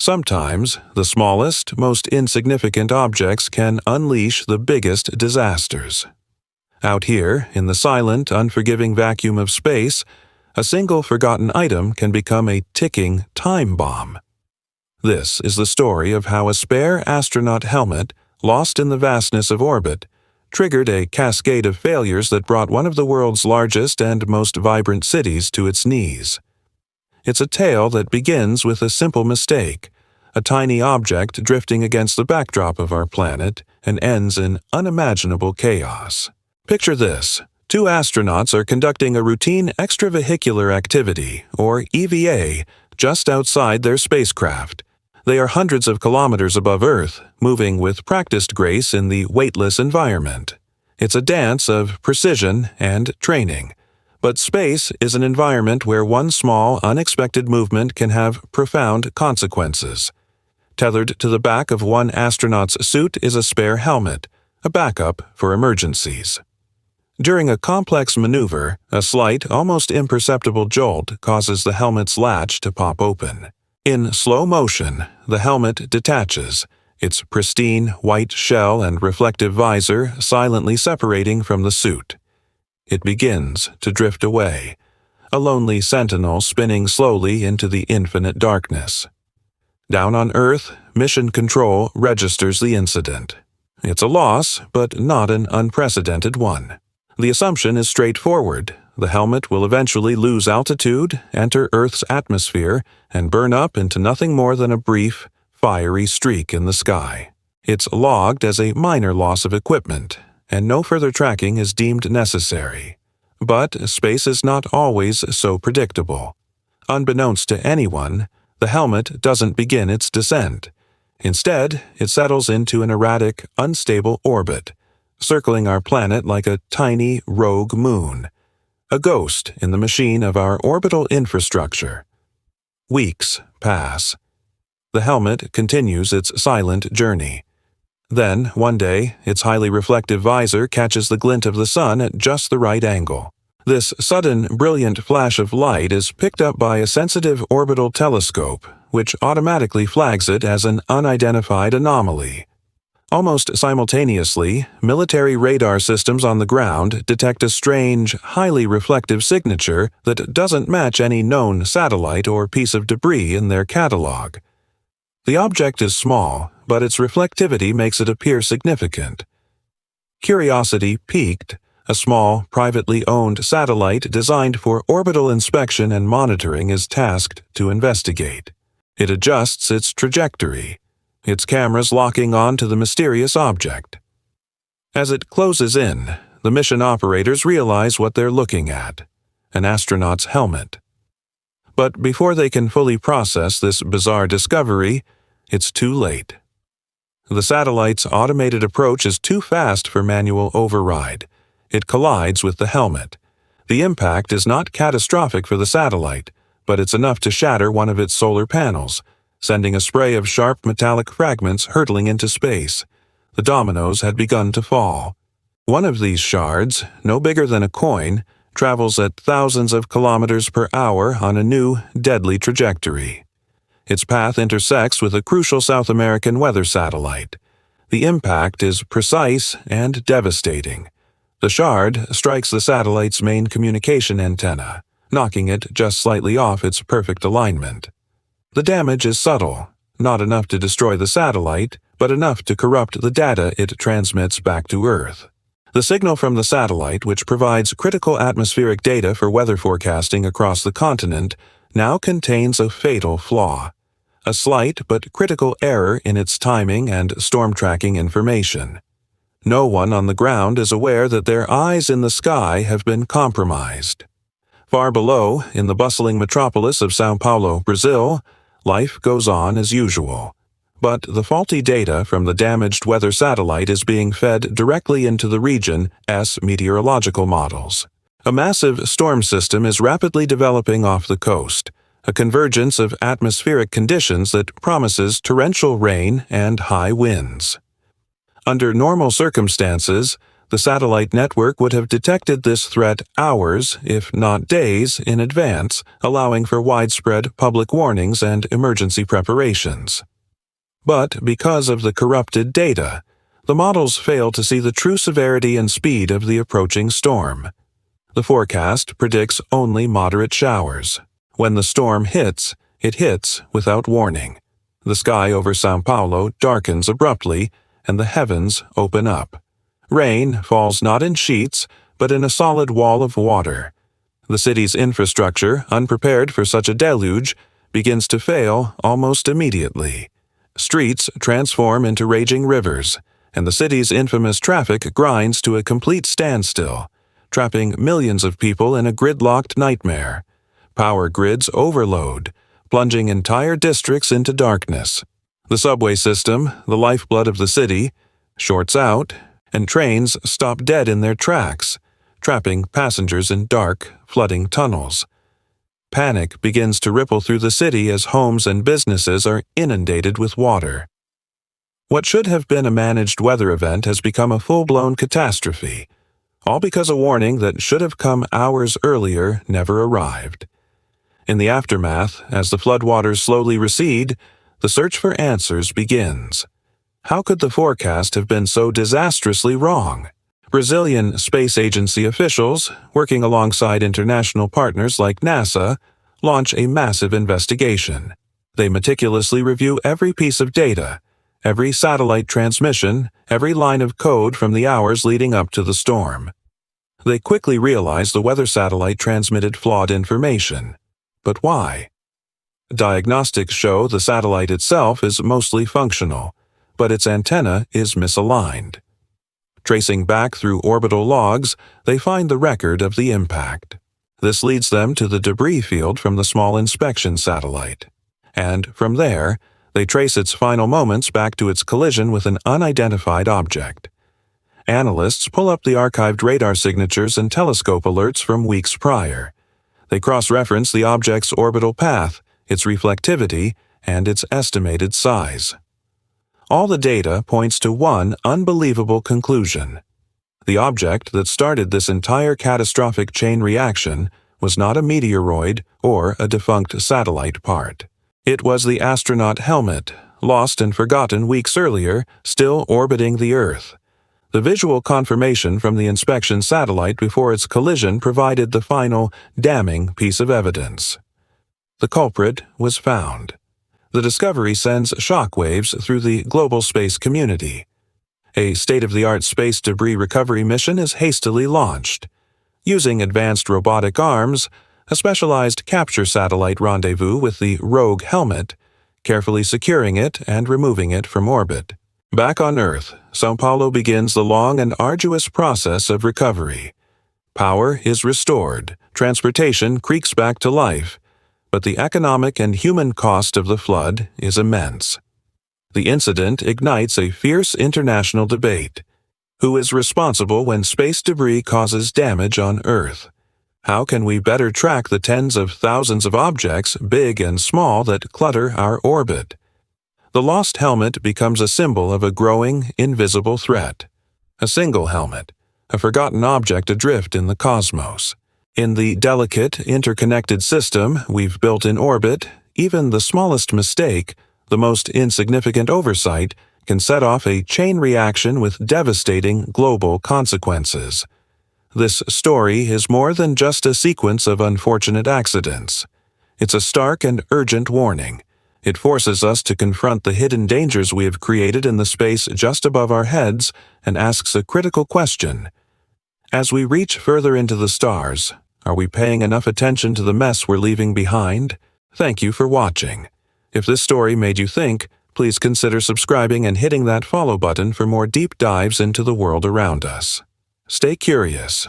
Sometimes, the smallest, most insignificant objects can unleash the biggest disasters. Out here, in the silent, unforgiving vacuum of space, a single forgotten item can become a ticking time bomb. This is the story of how a spare astronaut helmet, lost in the vastness of orbit, triggered a cascade of failures that brought one of the world's largest and most vibrant cities to its knees. It's a tale that begins with a simple mistake, a tiny object drifting against the backdrop of our planet, and ends in unimaginable chaos. Picture this. Two astronauts are conducting a routine extravehicular activity, or EVA, just outside their spacecraft. They are hundreds of kilometers above Earth, moving with practiced grace in the weightless environment. It's a dance of precision and training. But space is an environment where one small, unexpected movement can have profound consequences. Tethered to the back of one astronaut's suit is a spare helmet, a backup for emergencies. During a complex maneuver, a slight, almost imperceptible jolt causes the helmet's latch to pop open. In slow motion, the helmet detaches, its pristine white shell and reflective visor silently separating from the suit. It begins to drift away, a lonely sentinel spinning slowly into the infinite darkness. Down on Earth, Mission Control registers the incident. It's a loss, but not an unprecedented one. The assumption is straightforward. The helmet will eventually lose altitude, enter Earth's atmosphere, and burn up into nothing more than a brief, fiery streak in the sky. It's logged as a minor loss of equipment, and no further tracking is deemed necessary. But space is not always so predictable. Unbeknownst to anyone, the helmet doesn't begin its descent. Instead, it settles into an erratic, unstable orbit, circling our planet like a tiny, rogue moon, a ghost in the machine of our orbital infrastructure. Weeks pass. The helmet continues its silent journey. Then, one day, its highly reflective visor catches the glint of the sun at just the right angle. This sudden, brilliant flash of light is picked up by a sensitive orbital telescope, which automatically flags it as an unidentified anomaly. Almost simultaneously, military radar systems on the ground detect a strange, highly reflective signature that doesn't match any known satellite or piece of debris in their catalog. The object is small, but its reflectivity makes it appear significant. Curiosity piqued, a small, privately owned satellite designed for orbital inspection and monitoring is tasked to investigate. It adjusts its trajectory, its cameras locking on to the mysterious object. As it closes in, the mission operators realize what they're looking at: an astronaut's helmet. But before they can fully process this bizarre discovery, it's too late. The satellite's automated approach is too fast for manual override. It collides with the helmet. The impact is not catastrophic for the satellite, but it's enough to shatter one of its solar panels, sending a spray of sharp metallic fragments hurtling into space. The dominoes had begun to fall. One of these shards, no bigger than a coin, travels at thousands of kilometers per hour on a new, deadly trajectory. Its path intersects with a crucial South American weather satellite. The impact is precise and devastating. The shard strikes the satellite's main communication antenna, knocking it just slightly off its perfect alignment. The damage is subtle, not enough to destroy the satellite, but enough to corrupt the data it transmits back to Earth. The signal from the satellite, which provides critical atmospheric data for weather forecasting across the continent, now contains a fatal flaw: a slight but critical error in its timing and storm tracking information. No one on the ground is aware that their eyes in the sky have been compromised. Far below, in the bustling metropolis of São Paulo, Brazil, life goes on as usual. But the faulty data from the damaged weather satellite is being fed directly into the region's meteorological models. A massive storm system is rapidly developing off the coast, a convergence of atmospheric conditions that promises torrential rain and high winds. Under normal circumstances, The satellite network would have detected this threat hours, if not days, in advance, allowing for widespread public warnings and emergency preparations. But because of the corrupted data, the models fail to see the true severity and speed of the approaching storm. The forecast predicts only moderate showers. When the storm hits, it hits without warning. The sky over São Paulo darkens abruptly, and the heavens open up. Rain falls not in sheets, but in a solid wall of water. The city's infrastructure, unprepared for such a deluge, begins to fail almost immediately. Streets transform into raging rivers, and the city's infamous traffic grinds to a complete standstill, trapping millions of people in a gridlocked nightmare. Power grids overload, plunging entire districts into darkness. The subway system, the lifeblood of the city, shorts out, and trains stop dead in their tracks, trapping passengers in dark, flooding tunnels. Panic begins to ripple through the city as homes and businesses are inundated with water. What should have been a managed weather event has become a full-blown catastrophe, all because a warning that should have come hours earlier never arrived. In the aftermath, as the floodwaters slowly recede, the search for answers begins. How could the forecast have been so disastrously wrong? Brazilian space agency officials, working alongside international partners like NASA, launch a massive investigation. They meticulously review every piece of data, every satellite transmission, every line of code from the hours leading up to the storm. They quickly realize the weather satellite transmitted flawed information. But why? Diagnostics show the satellite itself is mostly functional, but its antenna is misaligned. Tracing back through orbital logs, they find the record of the impact. This leads them to the debris field from the small inspection satellite. And from there, they trace its final moments back to its collision with an unidentified object. Analysts pull up the archived radar signatures and telescope alerts from weeks prior. They cross-reference the object's orbital path, its reflectivity, and its estimated size. All the data points to one unbelievable conclusion. The object that started this entire catastrophic chain reaction was not a meteoroid or a defunct satellite part. It was the astronaut helmet, lost and forgotten weeks earlier, still orbiting the Earth. The visual confirmation from the inspection satellite before its collision provided the final, damning piece of evidence. The culprit was found. The discovery sends shockwaves through the global space community. A state-of-the-art space debris recovery mission is hastily launched. Using advanced robotic arms, a specialized capture satellite rendezvous with the rogue helmet, carefully securing it and removing it from orbit. Back on Earth, São Paulo begins the long and arduous process of recovery. Power is restored, transportation creaks back to life, but the economic and human cost of the flood is immense. The incident ignites a fierce international debate. Who is responsible when space debris causes damage on Earth? How can we better track the tens of thousands of objects, big and small, that clutter our orbit? The lost helmet becomes a symbol of a growing, invisible threat. A single helmet, a forgotten object adrift in the cosmos. In the delicate, interconnected system we've built in orbit, even the smallest mistake, the most insignificant oversight, can set off a chain reaction with devastating global consequences. This story is more than just a sequence of unfortunate accidents. It's a stark and urgent warning. It forces us to confront the hidden dangers we have created in the space just above our heads and asks a critical question. As we reach further into the stars, are we paying enough attention to the mess we're leaving behind? Thank you for watching. If this story made you think, please consider subscribing and hitting that follow button for more deep dives into the world around us. Stay curious.